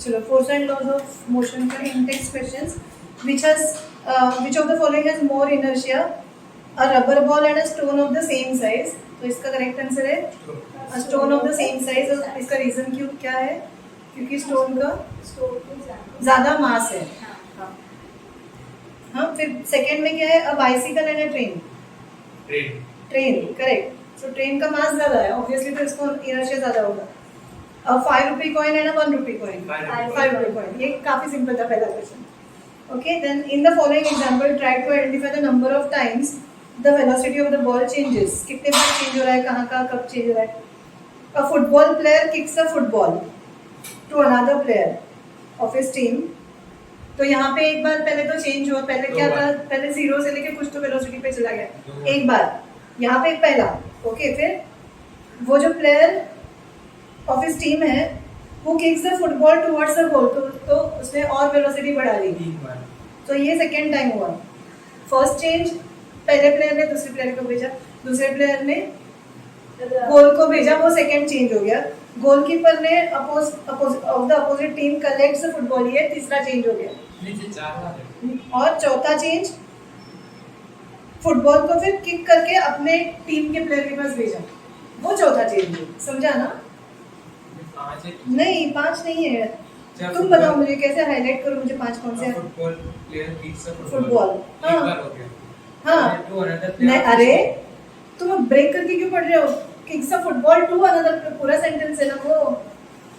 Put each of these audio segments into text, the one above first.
चलो, force and laws of motion का इंटेक्स questions. which has which of the following has more inertia? A rubber ball and a stone of the same size. तो इसका correct answer है a stone of the same size. और इसका reason क्यों क्या है? क्योंकि स्टोन का ज़्यादा मास है. हाँ, फिर सेकंड में क्या है? A bicycle and a train. Train correct. So train का मास ज़्यादा है, ऑब्वियसली तो इसको इनर्शिया ज़्यादा होगा. अ 5 rupee coin and a 1 rupee coin. 5 rupee coin. ये काफ़ी सिंपल था पहला question. Okay, then in the following example, try to identify the number of times the velocity of the ball changes. कितने बार change हो रहा है, कहाँ कहाँ कब चेंज हो रहा है. A football player kicks a football to another player of his team. तो यहाँ पे एक बार पहले तो चेंज हुआ. पहले क्या था? पहले 0 से लेके कुछ तो वेलोसिटी पे चला गया. एक बार यहाँ पे पहला. ओके, फिर वो जो प्लेयर ऑफ हिज टीम है वो kicks the football towards the goal, तो उसने और वेलोसिटी बढ़ा ली. तो ये सेकेंड टाइम हुआ. फर्स्ट चेंज पहले प्लेयर ने दूसरे प्लेयर को भेजा, दूसरे प्लेयर ने गोल को भेजा, वो सेकेंड चेंज हो गया. गोलकीपर ने of the opposite team collects the football, ये तीसरा चेंज हो गया. और चौथा चेंज फुटबॉल को फिर किक करके अपने टीम के प्लेयर के पास भेजा, वो चौथा चेंज है. समझा ना? नहीं, 5 नहीं है. तुम बताओ मुझे कैसे हाईलाइट करो, मुझे 5 कौन से हैं? Football player kicks a football. हाँ, नहीं, अरे तुम ब्रेक करके क्यों पढ़ रहे हो? Kicks a football to another, पूरा सेंटेंस है ना वो.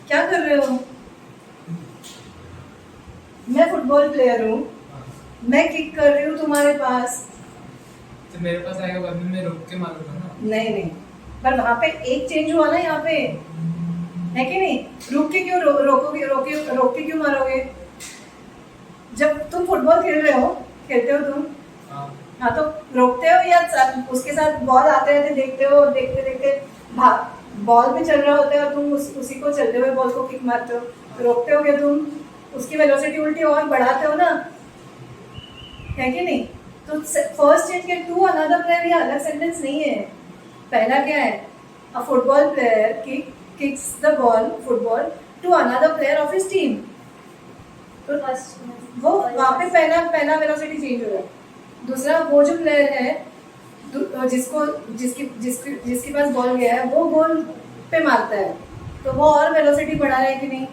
क्या कर रहे हो? मैं फुटबॉल प्लेयर हूँ, मैं किक कर रही हूँ तुम्हारे पास. तो मेरे पास आएगा, बाद में मैं रोक के मारूंगा ना. नहीं, पर वहाँ पे एक चेंज हुआ ना, यहाँ पे है कि नहीं? रुक के क्यों रोकोगे? रोक के क्यों मारोगे? जब तुम फुटबॉल खेलते हो तुम. हाँ, तो रोकते हो या उसके साथ बॉल आते रहते देखते हो, देखते देखते बॉल भी चल रहा होता है और तुम उसी को चलते हुए बॉल को किक मारते हो. रोकते हो क्या तुम? उसकी वेलोसिटी उल्टी और बढ़ाते हो ना, है कि नहीं? तो फर्स्ट चेंज के टू अनदर प्लेयर, ये अलग सेंटेंस नहीं है. पहला क्या है? अ football player kicks the ball football to another player of his team. तो वो वहाँ पे पहला वेलोसिटी चेंज हो रहा है. दूसरा, वो जो प्लेयर है जिसके पास बॉल गया है, वो गोल पे मारता है, तो वो और वेलोसिटी बढ़ा रहा है कि नहीं?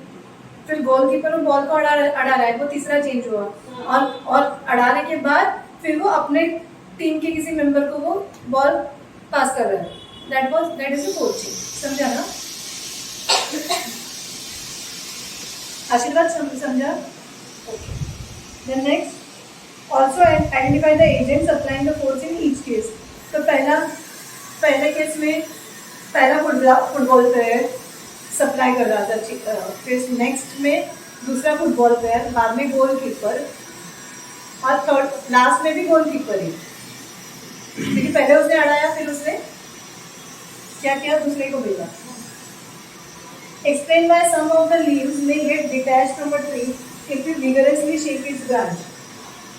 फिर गोलकीपर वो बॉल को अड़ा रहा है, वो तीसरा चेंज हुआ. और अड़ाने के बाद फिर वो अपने टीम के किसी मेंबर को वो बॉल पास कर रहा है. That is the fourth change. समझा ना? आशीर्वाद समझा? Okay. Then next, also identify the agents applying the force in each case. तो पहले केस में पहला फुटबॉल प्लेयर सप्लाई कर रहा था, फिर नेक्स्ट में दूसरा फुटबॉल प्लेयर, बाद में गोलकीपर, और थर्ड लास्ट में भी गोलकीपर ही. क्योंकि पहले उसने अड़ाया, फिर उसने क्या किया? दूसरे को भेजा. Explain why some of the leaves may get detached from a tree if we vigorously shake its branch.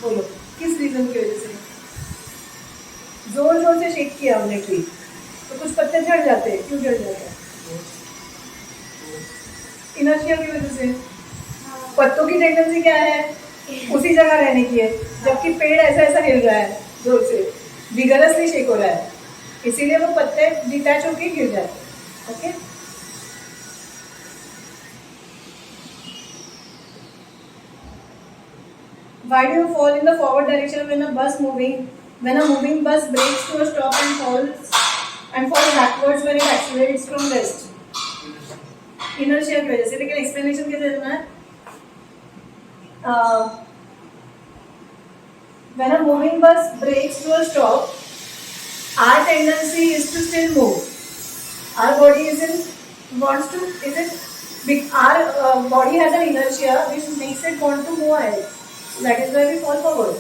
बोलो, किस रीजन की वजह से? जोर से शेक किया हमने ट्री, तो कुछ पत्ते झड़ जाते हैं. क्यों झड़ जाते हैं? इनर्शिया की वजह से. पत्तों की टेंडेंसी क्या है? उसी जगह रहने की है, जबकि पेड़ ऐसा हिल रहा है जोर से, विगरसली शेक हो रहा है, इसीलिए वो पत्ते डिटैच होकर गिर जाते हैं. Okay. Why do you fall in the forward direction when a moving bus brakes to a stop and falls backwards when it accelerates from rest? Inertia की वजह से. लेकिन explanation कैसे देना है? When a moving bus brakes to a stop, our tendency is to still move. Our body our body has an inertia which makes it want to move ahead. That is why we fall forward.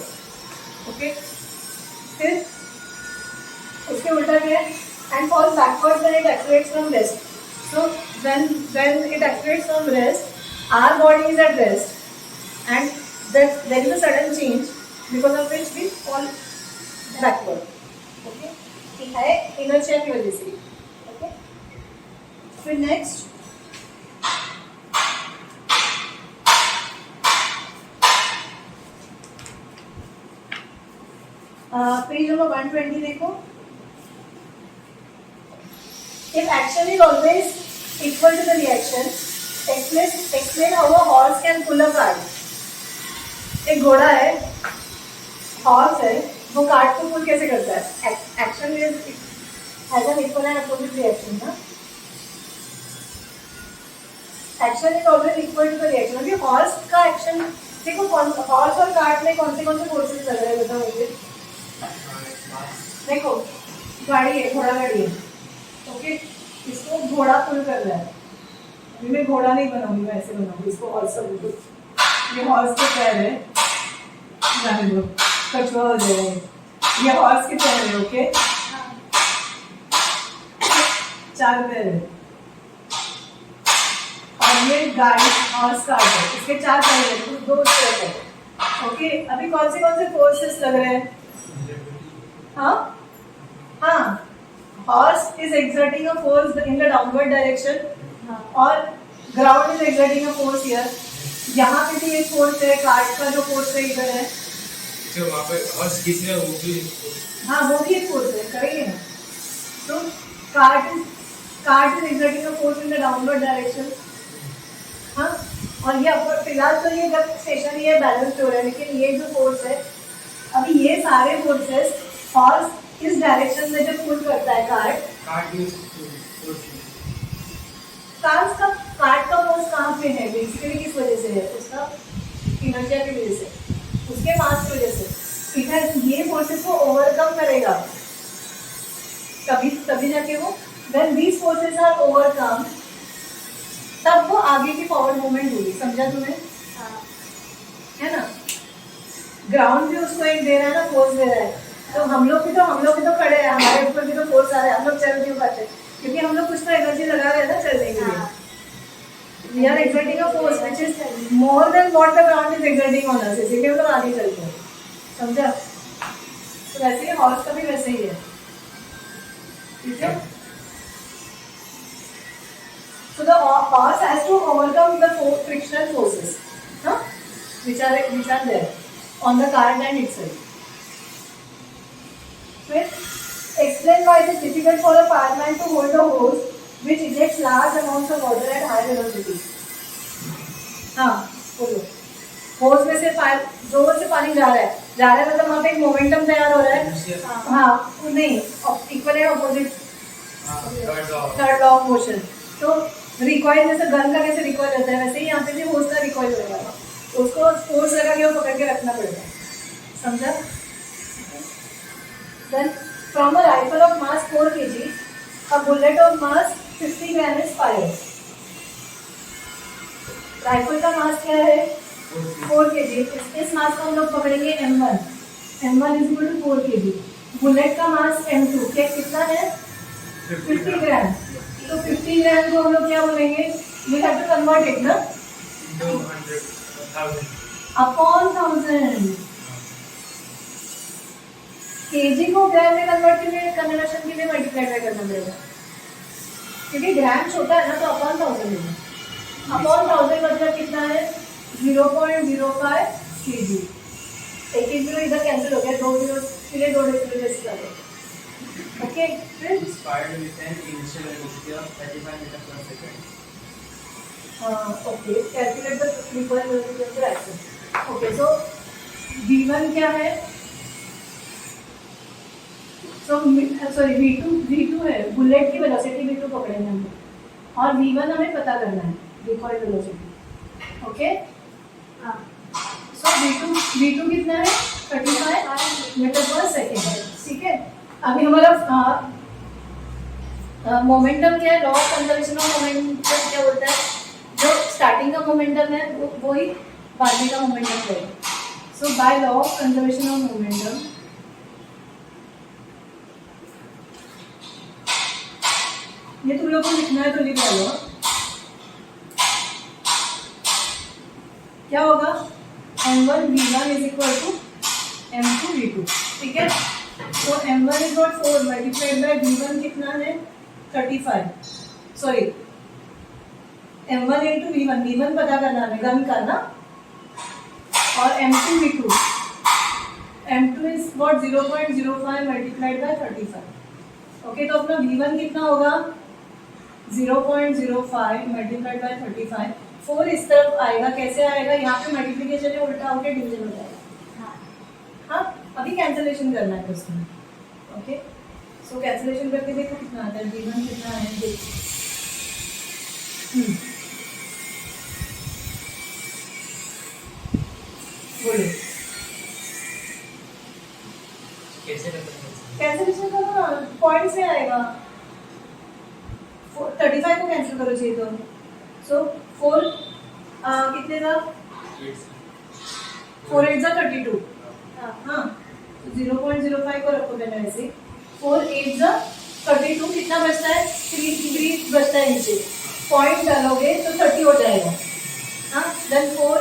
Okay. फिर उसके उल्टा क्या है? And falls backwards when it accelerates from rest. So when it accelerates from rest, our body is at rest, and that there is a sudden change because of which we fall backward. Okay. है inertia की वजह से. Okay. फिर next, page number 120 देखो. If action is always equal to the reaction, explain how a horse can pull a cart. एक घोड़ा है, horse है, वो कार्ट को पुल कैसे करता है? Action is as an equal and opposite reaction ना. Action is always equal to the reaction. अभी हॉर्स का एक्शन देखो, हॉर्स और कार्ट में कौन से फोर्सेस लग रहे हैं बताओ मुझे. देखो गाड़ी है, घोड़ा गाड़ी है, ओके, इसको घोड़ा पुल कर रहा है. अभी मैं घोड़ा नहीं बनाऊंगी, मैं ऐसे बनाऊंगी इसको. हॉर्स का बिल्कुल, ये हॉर्स के पैर है, जाने दो कछुआ हो जाएगा. ये हॉर्स के पैर है, ओके, 4 पैर है. और ये गाड़ी हॉर्स कार्ट है, इसके 4 पैर है, तो 2 पैर है, ओके. अभी कौन से फोर्सेस लग रहे हैं? हाँ हाँ, horse is exerting a force in the downward direction और ground is exerting a force here. यहाँ पे भी एक फोर्स है, कार्ट का जो फोर्स है इधर है, जो वहाँ पे हॉर्स खींच रहा है वो भी. हाँ वो भी एक फोर्स है, करेंगे ना. तो cart is exerting a force in the downward direction. हाँ, और ये अपवर्ड. फिलहाल तो ये जब स्टेशन ये बैलेंस हो रहा है, लेकिन ये जो फोर्स है, अभी ये सारे फोर्सेस हॉर्स इस डायरेक्शन में जब पुल करता है कार्ट का फोर्स कहाँ पे है? बेसिकली किस वजह से है? उसका इनर्शिया की वजह से, उसके मास की वजह से. इधर ये फोर्सेस को ओवरकम करेगा तभी जाके वो, when these forces are overcome, तब वो आगे की फॉरवर्ड मूवमेंट होगी. समझा तुम्हें? है ना. ग्राउंड भी उसको एक दे रहा है ना, फोर्स दे रहा है. तो हम लोग भी तो खड़े हैं, हमारे ऊपर भी तो फोर्स आ रहा है, हम लोग चल नहीं पाते क्योंकि हम लोग कुछ तो एनर्जी लगा रहे हैं ना चलने के लिए. We are exerting a force which is more than what the ground is exerting on us, इसलिए हम लोग आगे चलते हैं. समझा? तो वैसे ही हॉर्स का भी वैसे ही है, ठीक है. So the horse has to overcome the frictional forces, which are there on the cart and itself. Explain why it is difficult for a fireman to hold a hose which ejects large amounts of water at high velocity. हाँ बोलो. होज में से जोर से पानी जा रहा है मतलब वहाँ पे एक मोमेंटम तैयार हो रहा है. हाँ नहीं, इक्वल है opposite, third law of motion. तो रिकॉइल, जैसे गन का कैसे रिकॉइल होता है, वैसे ही यहाँ पे भी होज का रिकॉइल होगा. उसको फोर्स लगा के वो पकड़ के रखना पड़ेगा. समझा? Then from a rifle of mass 4 kg, a bullet of mass 50 gram is fired. Rifle का मास क्या है? 4 kg. इस मास को हम लोग पकड़ेंगे M1. M1 is equal to 4 kg. Bullet का मास M2 क्या कितना है? 50 ग्राम. तो 50 ग्राम को हम लोग क्या बोलेंगे? We have to convert it ना? 200,000 upon 1000. केजी को ग्राम में कन्वर्शन के लिए मल्टीप्लाई करना पड़ेगा क्योंकि ग्राम छोटा है ना, तो अपॉन 1000 है. अपॉन 1000 मतलब कितना है? 0.05 केजी. एक जीरो इधर कैंसिल हो गया, 2 जीरो के लिए 2 डेसिमल आ गया. ओके, फिर fired with an initial velocity of 35 meters per second. Okay, calculate the recoil velocity of the action. Okay, so v1 क्या है? सॉरी v2 है, बुलेट की वेलोसिटी v2 पकड़ेंगे हम लोग, और v1 हमें पता करना है, रिकॉइल वेलोसिटी. ओके, सो v2 कितना है? 35 मीटर पर सेकेंड. ठीक है. अभी हमारा मोमेंटम क्या है? Law of conservation of momentum क्या बोलता है? जो स्टार्टिंग का मोमेंटम है वो ही बाद का मोमेंटम है. So by law of conservation of momentum, ये तुम लोग को लिखना है तो लिख लो. क्या होगा? m1 v1 is equal to m2 v2. ठीक है. तो m1 is not 4 multiplied by v1 कितना है? 35. सॉरी, m1 इंटू v1 पता करना है गन का ना, और m2 v2 M2 is what 0.05 multiplied by 35. Okay, तो अपना V1 कितना होगा 0.05 मल्टीप्लाइड बाय 35. 4 इस तरफ आएगा, कैसे आएगा, यहाँ पे मल्टीप्लिकेशन है, उल्टा होकर डिवीजन हो जाएगा. हाँ, अभी कैंसलेशन करना है उसमें. ओके, सो कैंसलेशन करके देखो कितना आता है. V1 कितना है देखो. बोलो कैसे करते हैं? कैंसलेशन करो ना, पॉइंट से आएगा. 35 को कैंसिल करो चाहिए तो. सो 4 कितने का 4 8 जा 32. हाँ, 0.05 को रखो पहले ऐसे. 4 8 जा 32, कितना बचता है 3 बचता है नीचे. पॉइंट डालोगे तो 30 हो जाएगा. हाँ, देन 4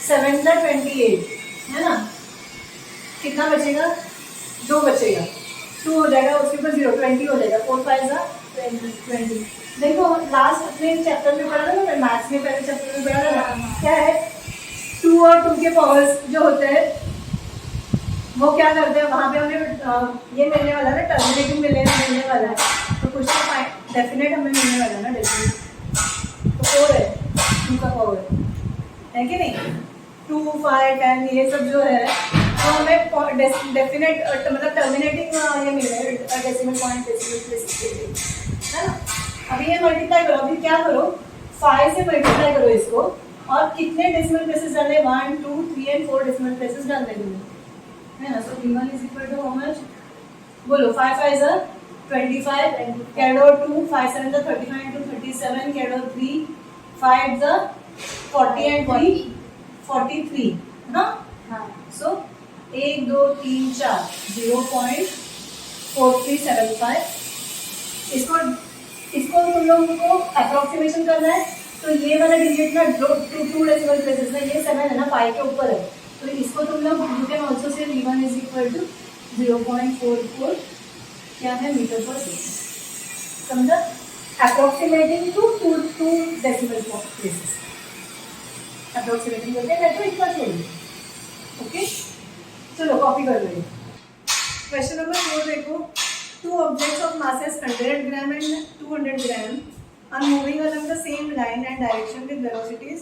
7 जा 28 है ना. कितना बचेगा 2 बचेगा. 2 हो जाएगा, उसके ऊपर 0 20 हो जाएगा. 4 5 जा 20. देखो लास्ट अपने चैप्टर में पढ़ा था ना, मैथ्स में पहले चैप्टर में पढ़ा था ना, क्या है 2 और 2 के पावर्स जो होते हैं वो क्या करते हैं. वहाँ पे हमें ये मिलने वाला है, टर्मिनेटिंग मिलने वाला है. तो कुछ तो डेफिनेट हमें मिलने वाला है ना. डेफिनेट तो 4 है 2 का पावर है कि नहीं. 2 5 10 ये सब जो है तो हमें डेफिनेट मतलब टर्मिनेटिंग ये मिल रहा है, डेसिमल पॉइंट डेसिमल प्लेसेस है ना. अभी ये मल्टीप्लाई करो. अभी क्या करो 5 से मल्टीप्लाई करो इसको, और कितने डेसिमल प्लेसेस डालने 1 2 3 एंड 4 डेसिमल प्लेसेस डालने है ना. So V1 is equal to how much, बोलो 5 5 जा 25, कैड और 2 5 7 जा 35 into 37, कैड और 3 5 जा 40 and 3 43. हाँ, सो 1 2 3 4 0.4375. इसको तुम लोगों को अप्रोक्सीमेशन करना है. तो ये वाला डिजिट ना 2 डेसिमल प्लेसेस में, ये 7 है ना 5 के ऊपर है, तो इसको तुम लोग you can also say V1 is equal to 0.44 क्या है मीटर पर सेकेंड. समझा. Approximating to 2 decimal places approximating करते हैं, तो इतना छोड़िए. ओके, चलो कॉपी कर लो. क्वेश्चन नंबर 4 देखो. 2 objects of masses 100 gram and 200 gram are moving along the same line and direction with velocities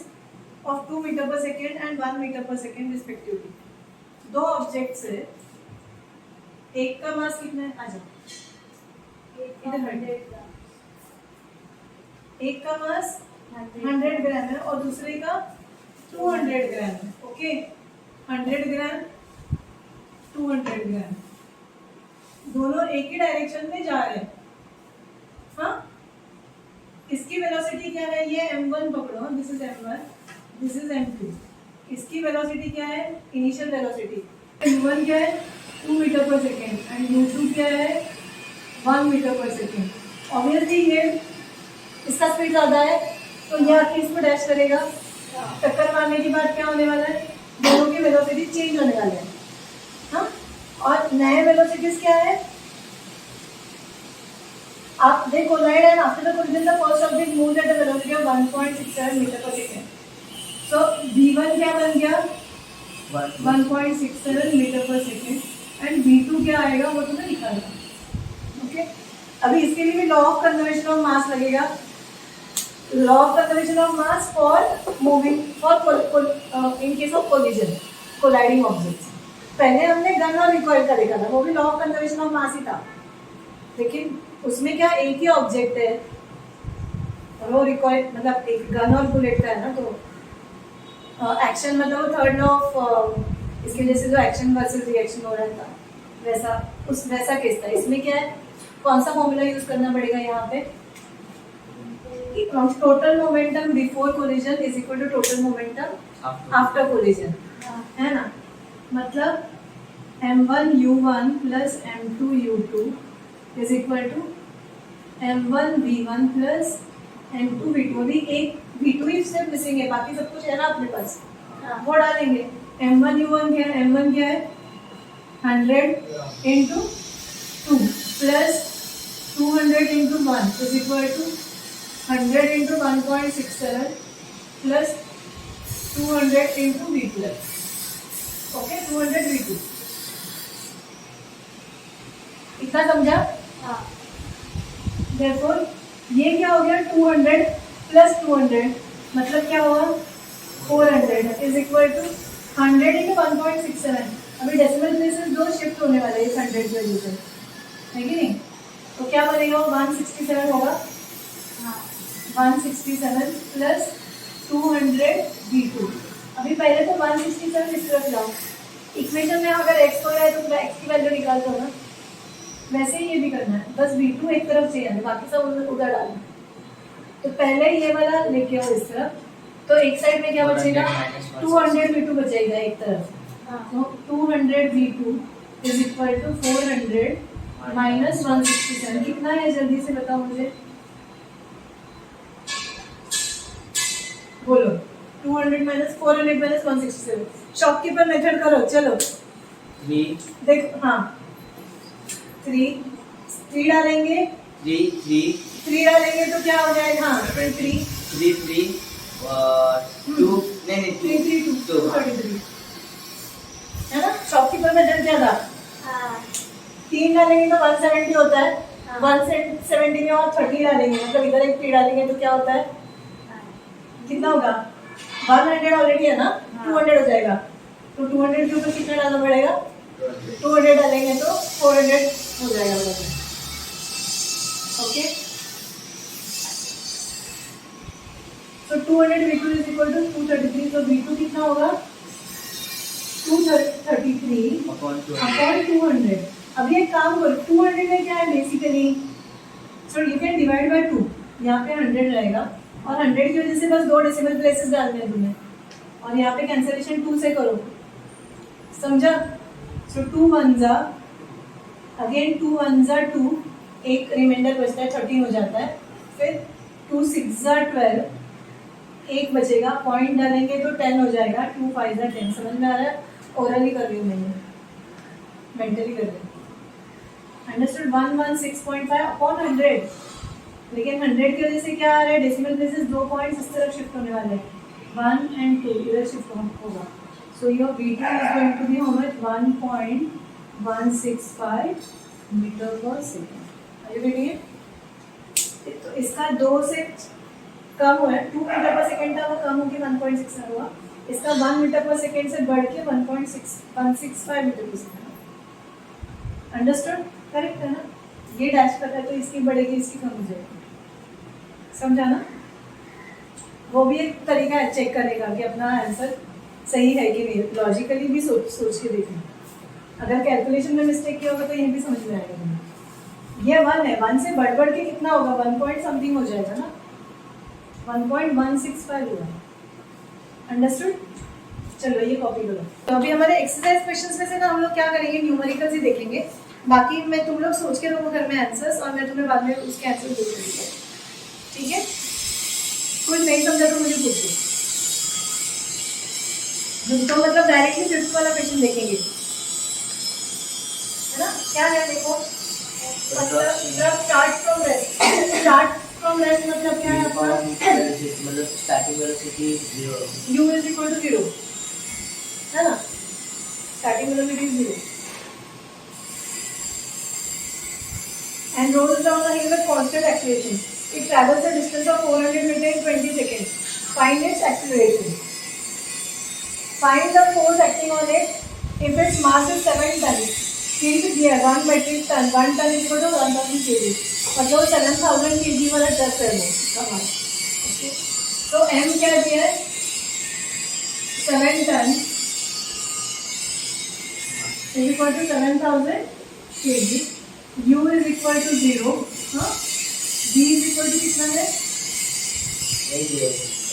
of 2 meter per second and 1 meter per second respectively. 2 objects है, एक का मास कितना है, आ जाओ इधर हटे. एक का मास 100 ग्राम है और दूसरे का 200 ग्राम है. ओके, 100 ग्राम 200 ग्राम दोनों एक ही डायरेक्शन में जा रहे हैं. हाँ, इसकी वेलोसिटी क्या है, ये m1 पकड़ो, this is m1, this is m2. इसकी वेलोसिटी क्या है, इनिशियल वेलोसिटी u1 क्या है 2 metre per second and u2 क्या है 1 मीटर पर सेकेंड. ऑब्वियसली ये इसका स्पीड ज़्यादा है तो ये आके इसको डैश करेगा. टक्कर मारने के बाद क्या होने वाला है, दोनों की वेलोसिटी चेंज होने वाले हैं. हाँ, और नए वेलोसिटीज क्या है, आप they collide and after the collision the first object moves at a velocity of 1.67 metre per second. So V1 क्या बन गया 1.67 metre per second and V2 क्या आएगा वो तुम्हें निकालना. ओके, अभी इसके लिए भी law of conservation of mass लगेगा. Law of conservation of mass for moving for in case of collision colliding objects. पहले हमने गन और रिकॉइल का देखा था, वो भी law of conservation of mass ही था, लेकिन उसमें क्या एक ही ऑब्जेक्ट है और वो रिकॉइल मतलब एक गन और बुलेट का है ना. तो एक्शन मतलब थर्ड लॉ ऑफ इसके जैसे जो एक्शन वर्सेस रिएक्शन हो रहा था वैसा केस था. इसमें क्या है, कौन सा फॉर्मूला यूज करना पड़ेगा यहाँ पे, total momentum before collision is equal to total momentum after collision, है ना. मतलब m1 u1 plus m2 u2 is equal to m1 v1 plus m2 v2. अभी एक v2 ही स्टेप मिसिंग है, बाकी सब कुछ है ना अपने पास, वो डालेंगे. m1 u1 क्या है, m1 क्या है 100 into 2 plus 200 into 1 is equal to 100 into 1.67 plus 200 into v plus. Okay, 200 v2 इतना समझा? हाँ। Therefore ये क्या हो गया 200 प्लस 200 मतलब क्या होगा 400 इज इक्वल टू 100 इंटू 1.67। अभी डेसिमल प्लेसेस दो शिफ्ट होने वाले हैं 100 की वजह से, है कि नहीं? तो क्या बनेगा वो 167 होगा। हाँ। 167 प्लस 200 V2। अभी पहले तो 167 इस तरफ लाओ, इक्वेशन में अगर x हो रहा है तो x की वैल्यू निकाल दो ना, वैसे ही ये भी करना है, बस V2 एक तरफ चाहिए बाकी सब उधर डालना। तो पहले ये वाला लेके आओ इस तरफ, तो एक साइड में क्या बचेगा 200 V2 बचेगा एक तरफ। तो 200 V2 is equal to 400 minus 167। कितना है जल्दी से बताओ मुझे, बोलो। 200 माइनस 400 माइनस 167। शॉपकीपर मेथड करो, चलो 3 देख। हाँ 3 डालेंगे, 3 डालेंगे तो क्या हो जाएगा? हाँ 3 3 2 नहीं 3 2 33 है ना। शॉपकीपर मेथड क्या था? हाँ। 3 डालेंगे तो 170 होता है, हाँ। 170 में और 30 डालेंगे मतलब इधर एक 3 डालेंगे तो क्या होता है? कितना होगा? 100 ऑलरेडी है ना, 200 हो जाएगा। तो 200 के ऊपर कितना डालना पड़ेगा? 200 डालेंगे तो 400 हो जाएगा बराबर। ओके, तो 200 V2 इज इक्वल टू 233। तो V2 कितना होगा? 233 अपॉन 200। अब ये काम करो, 200 में क्या है basically, so you can divide by 2। यहाँ पे 100 रहेगा और 100 की वजह से बस 2 डेसिमल प्लेसेस डालने हैं तुम्हें, और यहाँ पे कैंसलेशन 2 से करो, समझा? सो 2 1 जा अगेन 2 1 जा 2, एक रिमाइंडर बचता है 13 हो जाता है। फिर 2 6 जा 12, एक बचेगा, पॉइंट डालेंगे तो 10 हो जाएगा। 2 5 जा 10। समझ में आ रहा है? ओरली कर रही हूँ मैंने, मेंटली कर रही हूँ। अंडरस्टूड? 116.5 अपॉन 100। लेकिन 100 की वजह से क्या आ रहा है, डेसिमल प्लेसेस 2 पॉइंट्स इस तरफ शिफ्ट होने वाले हैं, 1 and 2 इधर शिफ्ट होगा। So your V2 is going to be how much? 1.165 metre per second. Are you getting it? तो इसका 2 से कम हुआ है, 2 मीटर पर सेकेंड था, वो कम होकर 1.6 हुआ। इसका 1 मीटर पर सेकेंड से बढ़ के 1.165 metre per second. Understood? Correct है ना? ये डैश कर है तो इसकी बढ़ेगी, इसकी कम हो जाएगी। समझा ना? वो भी एक तरीका है चेक करने का कि अपना आंसर सही है कि नहीं, लॉजिकली भी सोच के देखें। अगर कैलकुलेशन में मिस्टेक किया होगा तो ये भी समझ में आएगा तुम्हें। ये 1 है, 1 से बढ़ के कितना होगा? 1 पॉइंट समथिंग हो जाएगा ना, 1.165 हुआ। अंडरस्टूड? चलो ये कॉपी करो। तो अभी हमारे एक्सरसाइज क्वेश्चंस में से ना हम लोग क्या करेंगे, न्यूमेरिकल्स ही देखेंगे। बाकी मैं तुम लोग सोच के रखो घर में आंसर्स, और मैं तुम्हें बाद में उसके आंसर दे दूँगी। ठीक है? कुछ नहीं समझा तो मुझे पूछो। तो मतलब डायरेक्टली 5th वाला क्वेश्चन देखेंगे, है ना? क्या है देखो, मतलब स्टार्ट फ्रॉम रेस्ट मतलब क्या है आपका? मतलब starting velocity 0, u is equal to 0, है ना? Starting velocity 0 and rolls down the hill with constant acceleration. It travels a distance of 400 meters in 20 seconds. Find its acceleration. Find the force acting on it if its mass is 7 tons. Hint here 1 metric ton. 1 ton is equal to 1000 kg. मतलब 7000 kg वाला truck है वो कमाल। Okay, तो m क्या दिया है? 7 ton is equal to 7000 kg. U is equal to 0, हाँ? B is equal to कितना है?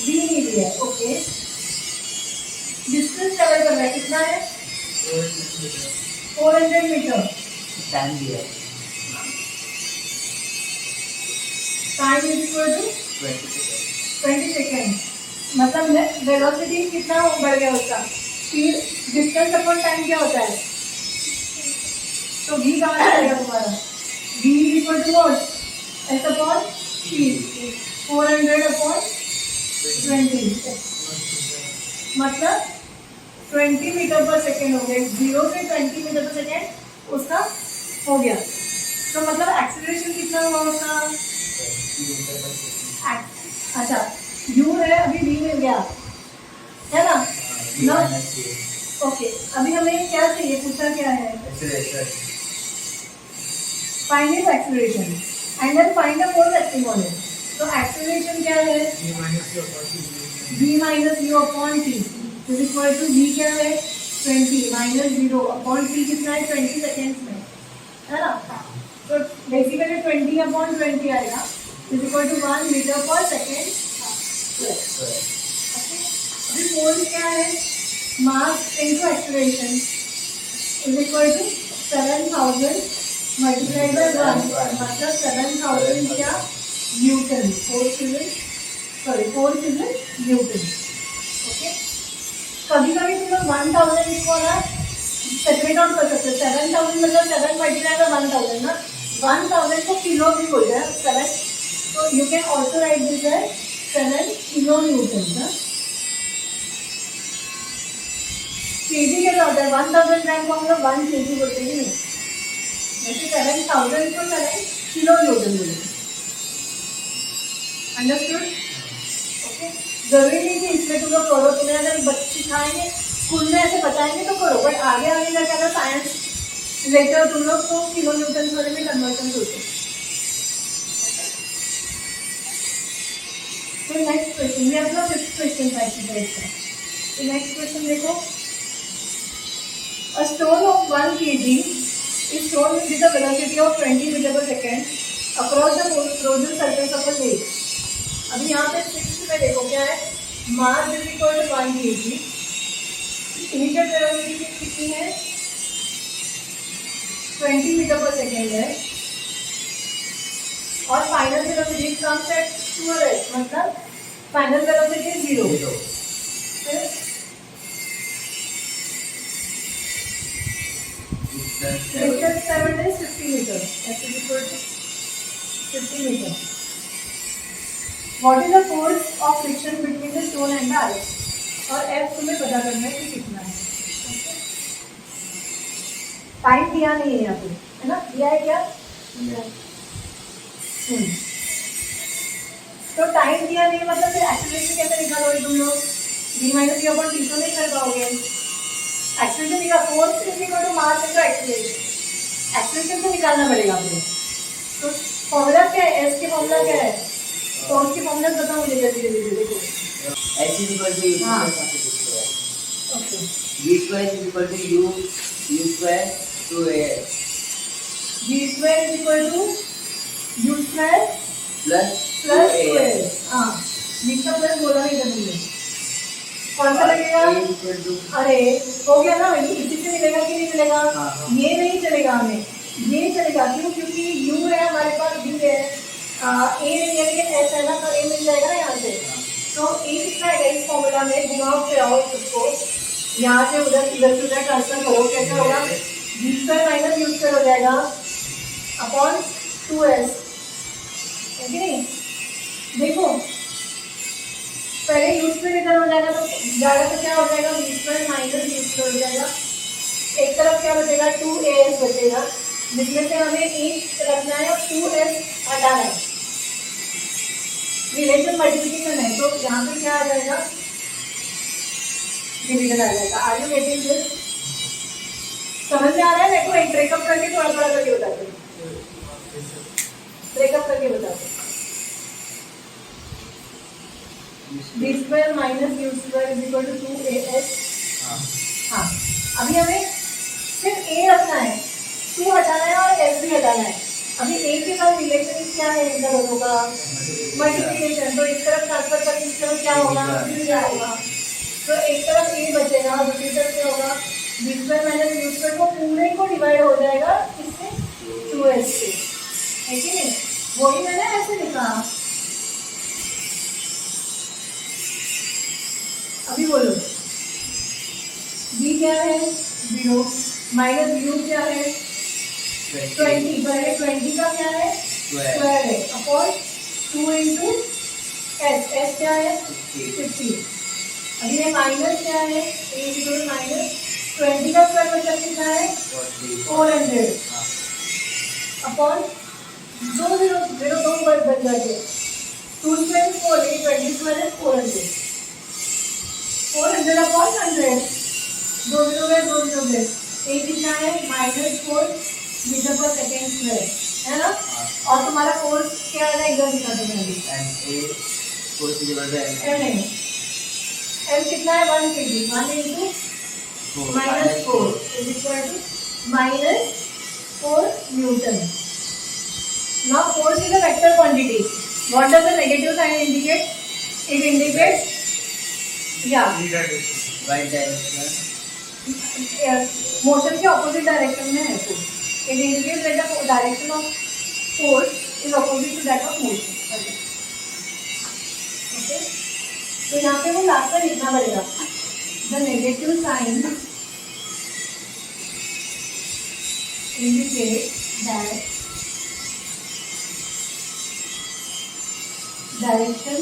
B नहीं दिया है, ओके। डिस्टेंस ट्रेवल कर रहा है, कितना है? 400 मीटर। टाइम दिया है time is equal to 20 second. मतलब वेलोसिटी कितना बढ़ गया उसका? स्पीड, डिस्टेंस अपॉन टाइम क्या होता है? तो v कहाँ से आएगा तुम्हारा? v is equal to what? s upon speed, 400 upon 20, मतलब 20 मीटर पर सेकेंड हो गया। 0 से 20 मीटर पर सेकेंड उसका हो गया। तो मतलब एक्सेलरेशन कितना हुआ उसका? अच्छा u है, अभी v मिल गया है ना? ना ओके, अभी हमें क्या चाहिए, पूछा क्या है? Find is acceleration and then find the force acting on it. तो एक्सेलरेशन क्या है? v minus u upon t is equal to v क्या है? 20 माइनस 0 अपॉन टी कितना है? 20 सेकेंड्स में, है ना? तो बेसिकली 20 अपॉन 20 आएगा is equal to 1 metre per second. अभी फोर्स क्या है? Mass into acceleration is equal to 7000 multiplied by 1, मतलब 7000 क्या? Newton. Force is newton. Okay, कभी कभी तुम लोग 1000 इसको ना सेपरेट आउट कर सकते हो। 7000 मतलब 7 मल्टीप्लाइड बाय 1000 ना, 1000 को किलो भी बोलते हैं 7, तो you can also write this as 7 kilo newton ना। केजी कैसा होता है? 1000 ग्राम को हम लोग 1 केजी बोलते हैं, नहीं वैसे 7000 को 7 किलो न्यूटन बोलते हैं। अंडरस्टूड? ओके, जरूरी नहीं कि इसमें तुम लोग करो, तुम्हें अगर बच्चे सिखाएंगे स्कूल में ऐसे बताएंगे तो करो, बट आगे आगे जाके अगर साइंस लेते हो तुम लोग तो किलो न्यूटन वाले में कन्वर्जन होते। तो नेक्स्ट क्वेश्चन, ये अपना 5th क्वेश्चन था एक्सरसाइज का। तो नेक्स्ट क्वेश्चन देखो, a stone of 1 kg is thrown with the velocity of 20 meter per second across the frozen surface of a lake। अभी यहाँ पे 6th में देखो क्या है? Mass is equal to 1 kg, initial velocity कितनी है? 20 मीटर पर सेकेंड है, और final velocity comes at 2s, मतलब final velocity 0। Distance 7 is 50 meter. That is equal to 50 meter. What is the force of friction between the stone and the ice? और F तुम्हें पता करना है कि कितना है। टाइम दिया नहीं है यहाँ पे, है ना? दिया है क्या? तो टाइम दिया नहीं मतलब फिर एक्सेलरेशन कैसे निकालोगे तुम लोग? v minus u upon t तो नहीं कर पाओगे। एक्सेलरेशन निकाल, force is equal to mass into acceleration. Acceleration तो निकालना पड़ेगा आपको। तो फॉर्मूला क्या है? एस के फॉर्मूला क्या है? फोर्स के फॉर्मूला बताओ मुझे जल्दी जल्दी। देखो एस इज इक्वल टू हाँ okay, v square is equal to u square two a v square is equal to u square plus plus 2a। हाँ, v का प्लस बोला नहीं था तुमने, कौन सा लगेगा? अरे हो गया ना, इसी से मिलेगा कि नहीं मिलेगा? ये नहीं चलेगा, हमें ये चलेगा। क्यों? क्योंकि u है हमारे पास, v है, a नहीं है लेकिन s है ना, तो a मिल जाएगा ना यहाँ से। तो a कितना है इस फॉर्मूला में? घुमाओ फिराओ उसको, यहाँ से उधर इधर से उधर ट्रांसफर करो, कैसा होगा? v square minus u square हो जाएगा अपॉन 2s, है कि नहीं? देखो पहले u स्क्वायर इधर हो जाएगा तो ज़्यादा तो क्या हो जाएगा? v square minus u square हो जाएगा। एक तरफ क्या बचेगा? 2as बचेगा, जिसमें से हमें एक रखना है और 2s हटाना है। रिलेशन मल्टीप्लिकेशन है, तो यहाँ पे क्या आ जाएगा? डिवीजन आ जाएगा। Are you getting this? समझ में आ रहा है? मेरे को एक ब्रेकअप करके थोड़ा थोड़ा करके बताते हैं, ब्रेकअप करके बताते हैं। b square minus u square is equal to 2as। हाँ, अभी हमें सिर्फ a रखना है, 2 हटाना है और s भी हटाना है। अभी a के साथ रिलेशन क्या है इनका दोनों का? मल्टीप्लिकेशन। तो इस तरफ ट्रांसफर करके इस तरफ क्या होगा? क्या होगा? तो एक तरफ a बचेगा, दूसरी तरफ क्या होगा? b square minus u square को पूरे को डिवाइड हो जाएगा किससे? 2s से, है कि नहीं? वही मैंने ऐसे लिखा। अभी बोलो v क्या है? 0 माइनस u क्या है? 20। पहले 20 का क्या है? स्क्वायर है अपॉन 2 इंटू s क्या है? 50। अभी ये माइनस क्या है? a माइनस 20 का स्क्वायर मतलब कितना है? 400। अपॉन 2 0 0 2 बन जाते 2 स्क्वायर 4 20 स्क्वायर 400 400 अपॉन 100 2 0 गए 2 0 गए ए कितना है -4 मीटर पर सेकेंड स्क्वायर है ना और तुम्हारा फोर्स क्या है ना एकदम दिखा दो मैं and a force is equal to m नहीं एम कितना है 1 kg 1 into -4 is equal to -4 Newton. Now force is a vector quantity. What does the negative sign indicate? It indicates right direction motion के opposite direction में है force. It indicates that the direction of force is opposite to that of motion. Okay. तो यहाँ पे वो last में लिखना पड़ेगा. The negative sign indicate that direction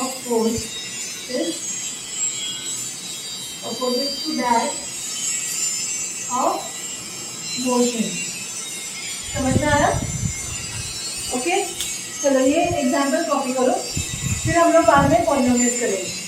of force is opposite to that of motion. समझ में आया? ओके चलो ये एग्जाम्पल कॉपी करो फिर हम लोग बाद में पॉलिनोमियल्स करेंगे.